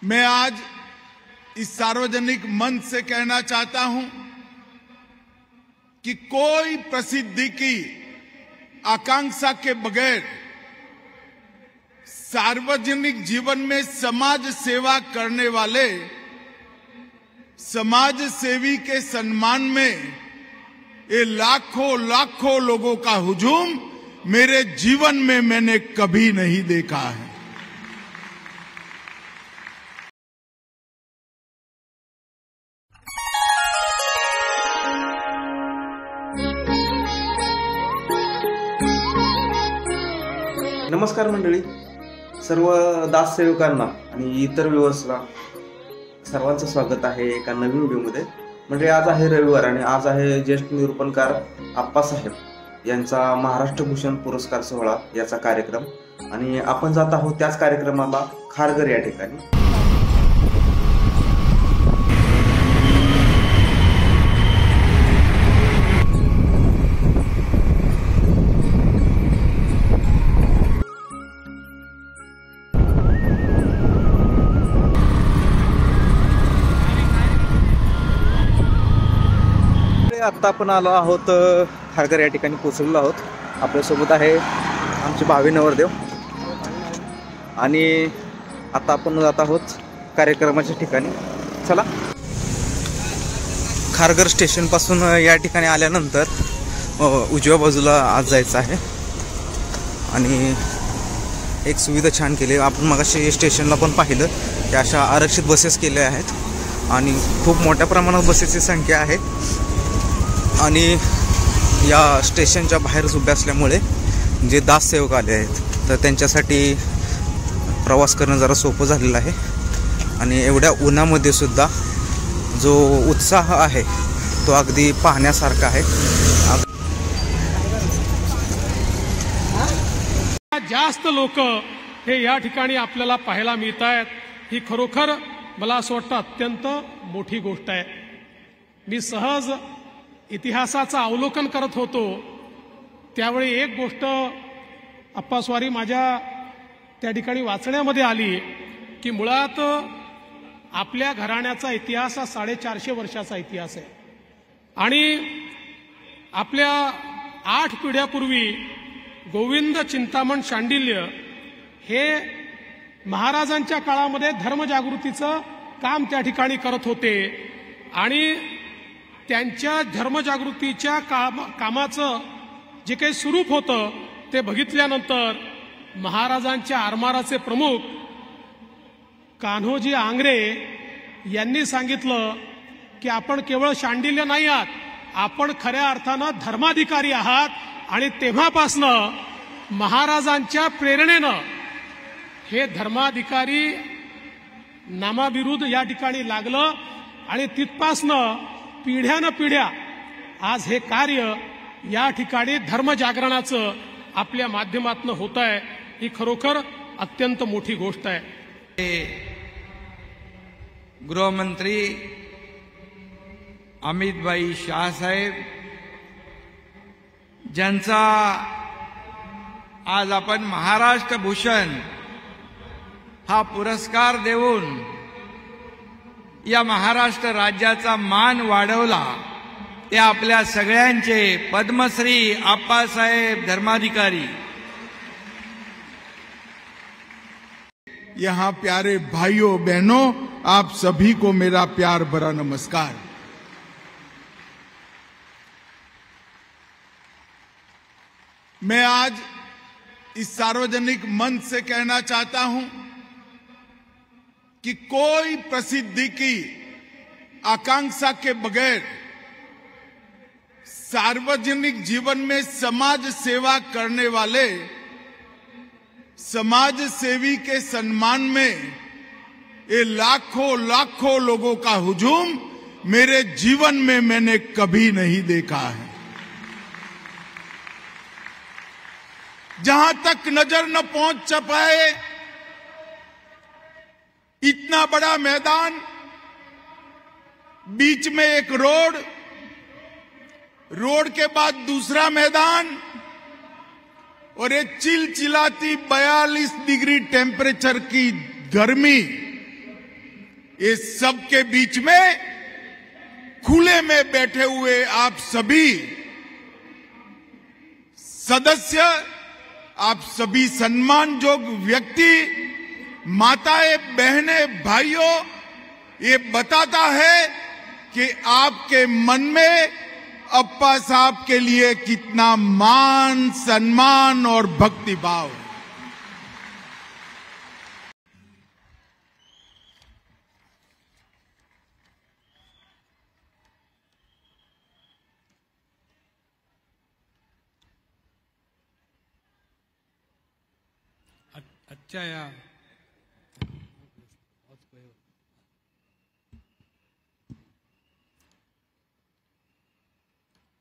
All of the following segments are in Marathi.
मैं आज इस सार्वजनिक मंच से कहना चाहता हूं कि कोई प्रसिद्धि की आकांक्षा के बगैर सार्वजनिक जीवन में समाज सेवा करने वाले समाज सेवी के सम्मान में ये लाखों लाखों लोगों का हुजूम मेरे जीवन में मैंने कभी नहीं देखा है। नमस्कार मंडळी, सर्व दास सेवकांना आणि इतर व्ह्युअर्सला सर्वांचं स्वागत आहे एका नवीन व्हिडिओमध्ये। म्हणजे आज आहे रविवार आणि आज आहे ज्येष्ठ निरूपणकार आप्पासाहेब यांचा महाराष्ट्र भूषण पुरस्कार सोहळा याचा कार्यक्रम आणि आपण जात आहोत त्याच कार्यक्रमाला खारघर या ठिकाणी। आता आपण आलो आहोत खारघर या ठिकाणी पोहोचलेलो आहोत। आपल्यासोबत आहे आमचे भावी नवरदेव आणि आता आपण जात आहोत कार्यक्रमाच्या ठिकाणी। चला, खारघर स्टेशन पासून या ठिकाणी आल्यानंतर उजव्या बाजूला आज जायचं आहे आणि एक सुविधा छान केली। आपण मगाशी स्टेशनला पण पाहिलं की अशा आरक्षित बसेस केल्या आहेत आणि खूप मोठ्या प्रमाणात बसेसची संख्या आहे आणि या स्टेशनच्या बाहेर उभे असल्यामुळे जे दास सेवक आले आहेत तर त्यांच्यासाठी प्रवास करणं जरा सोपं झालेलं आहे आणि एवढ्या उन्हामध्ये सुद्धा जो उत्साह आहे तो अगदी पाहण्यासारखा आहे। जास्त लोक हे या ठिकाणी आपल्याला पाहायला मिळत आहेत, ही खरोखर मला असं वाटतं अत्यंत मोठी गोष्ट आहे। मी सहज इतिहासाचं अवलोकन करत होतो त्यावेळी एक गोष्ट अप्पास्वारी माझ्या त्या ठिकाणी वाचण्यामध्ये आली की मुळात आपल्या घराण्याचा इतिहास हा 450 वर्षाचा इतिहास आहे आणि आपल्या 8 पिढ्यापूर्वी गोविंद चिंतामण शांडिल्य हे महाराजांच्या काळामध्ये धर्मजागृतीचं काम त्या ठिकाणी करत होते आणि त्यांच्या धर्मजागृतीच्या कामाचं जे काही स्वरूप होतं ते बघितल्यानंतर महाराजांच्या आरमाराचे प्रमुख कान्होजी आंग्रे यांनी सांगितलं की आपण केवळ शांडिल्य नाही आहात, आपण खऱ्या अर्थानं धर्माधिकारी आहात आणि तेव्हापासनं महाराजांच्या प्रेरणेनं हे धर्माधिकारी नामाविरुद्ध या ठिकाणी लागलं आणि तिथपासनं पिढ्यानं पिढ्या आज हे कार्य या ठिकाणी धर्मजागरणाचं आपल्या माध्यमातून होत आहे, ही खरोखर अत्यंत मोठी गोष्ट आहे। गृहमंत्री अमित भाई शाह साहेब ज्यांचा आज आपण महाराष्ट्र भूषण हा पुरस्कार देऊन या महाराष्ट्र राज्याचा मान वाढवला ते आपल्या सगळ्यांचे पद्मश्री आप्पासाहेब धर्माधिकारी। यहाँ प्यारे भाइयों बहनों, आप सभी को मेरा प्यार भरा नमस्कार। मैं आज इस सार्वजनिक मंच से कहना चाहता हूं कि कोई प्रसिद्धि की आकांक्षा के बगैर सार्वजनिक जीवन में समाज सेवा करने वाले समाज सेवी के सम्मान में ये लाखों लाखों लोगों का हुजूम मेरे जीवन में मैंने कभी नहीं देखा है। जहां तक नजर न पहुंच पाए इतना बड़ा मैदान, बीच में एक रोड के बाद दूसरा मैदान और ये चिलचिलाती 42 डिग्री टेम्परेचर की गर्मी इस सब के बीच में खुले में बैठे हुए आप सभी सदस्य, आप सभी सम्मानजोग व्यक्ति, माताएं, बहनें, भाइयों, ये बताता है कि आपके मन में अप्पा साहब के लिए कितना मान, सम्मान और भक्ति भाव है।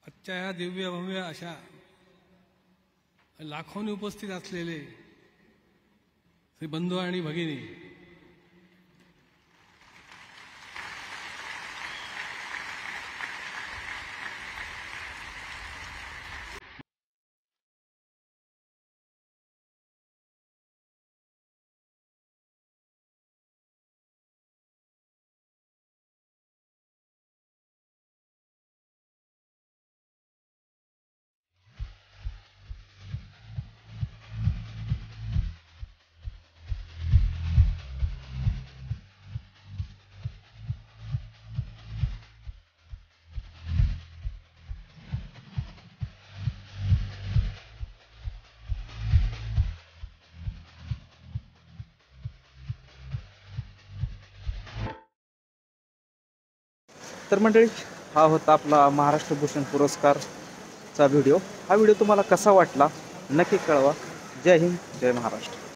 आजच्या या दिव्य भव्य अशा लाखोंनी उपस्थित असलेले श्री बंधू आणि भगिनी, तर मंडळी, हा होता आपला महाराष्ट्र भूषण पुरस्कारचा व्हिडिओ. हा व्हिडिओ तुम्हाला कसा वाटला नक्की कळवा. जय हिंद, जय महाराष्ट्र.